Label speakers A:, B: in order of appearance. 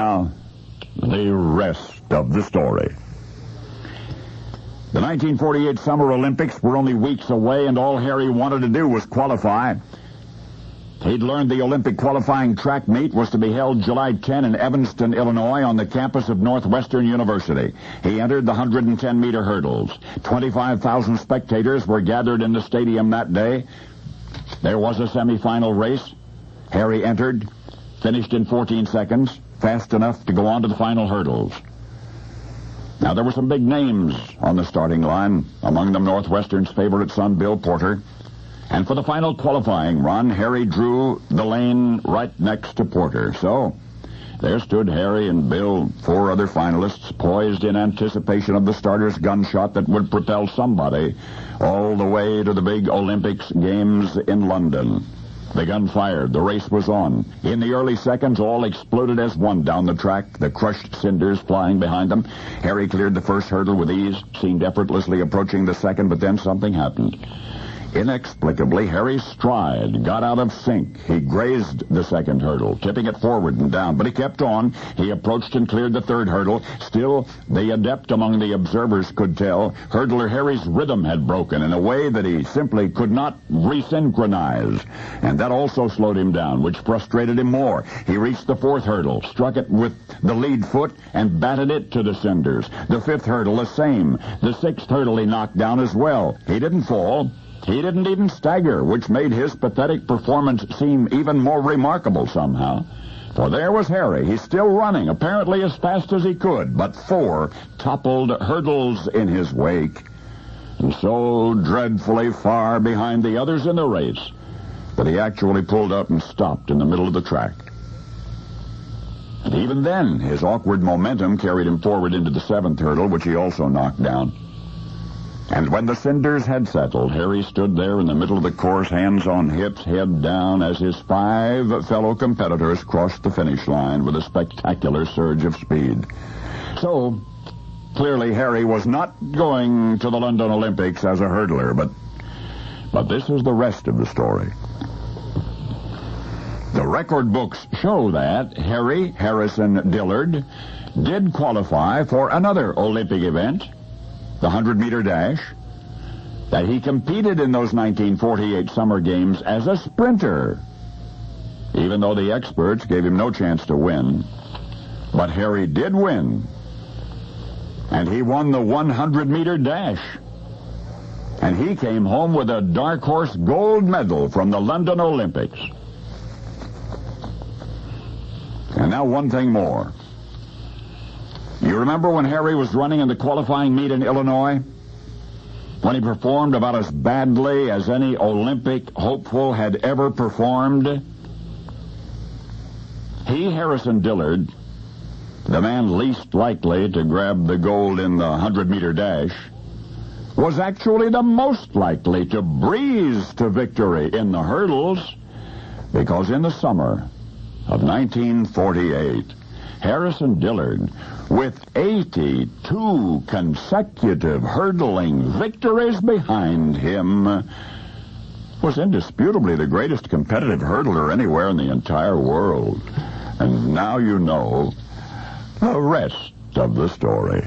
A: now, the rest of the story. The 1948 Summer Olympics were only weeks away, and all Harry wanted to do was qualify. He'd learned the Olympic qualifying track meet was to be held July 10 in Evanston, Illinois, on the campus of Northwestern University. He entered the 110-meter hurdles. 25,000 spectators were gathered in the stadium that day. There was a semifinal race. Harry entered, finished in 14 seconds, fast enough to go on to the final hurdles. Now, there were some big names on the starting line, among them Northwestern's favorite son, Bill Porter. And for the final qualifying run, Harry drew the lane right next to Porter. So, there stood Harry and Bill, 4 other finalists, poised in anticipation of the starter's gunshot that would propel somebody all the way to the big Olympics Games in London. The gun fired. The race was on. In the early seconds, all exploded as one down the track, the crushed cinders flying behind them. Harry cleared the first hurdle with ease, seemed effortlessly approaching the second, but then something happened. Inexplicably, Harry's stride got out of sync. He grazed the second hurdle, tipping it forward and down, but he kept on. He approached and cleared the third hurdle. Still, the adept among the observers could tell hurdler Harry's rhythm had broken in a way that he simply could not resynchronize, and that also slowed him down, which frustrated him more. He reached the fourth hurdle, struck it with the lead foot, and batted it to the cinders. The fifth hurdle, the same. The sixth hurdle he knocked down as well. He didn't fall. He didn't even stagger, which made his pathetic performance seem even more remarkable somehow. For there was Harry. He's still running, apparently as fast as he could, but 4 toppled hurdles in his wake, and so dreadfully far behind the others in the race that he actually pulled up and stopped in the middle of the track. And even then, his awkward momentum carried him forward into the 7th hurdle, which he also knocked down. And when the cinders had settled, Harry stood there in the middle of the course, hands on hips, head down, as his 5 fellow competitors crossed the finish line with a spectacular surge of speed. So, clearly Harry was not going to the London Olympics as a hurdler, but this is the rest of the story. The record books show that Harry Harrison Dillard did qualify for another Olympic event, the 100-meter dash, that he competed in those 1948 Summer Games as a sprinter, even though the experts gave him no chance to win. But Harry did win, and he won the 100-meter dash. And he came home with a dark horse gold medal from the London Olympics. And now one thing more. You remember when Harry was running in the qualifying meet in Illinois? When he performed about as badly as any Olympic hopeful had ever performed? He, Harrison Dillard, the man least likely to grab the gold in the 100-meter dash, was actually the most likely to breeze to victory in the hurdles, because in the summer of 1948, Harrison Dillard, with 82 consecutive hurdling victories behind him, was indisputably the greatest competitive hurdler anywhere in the entire world. And now you know the rest of the story.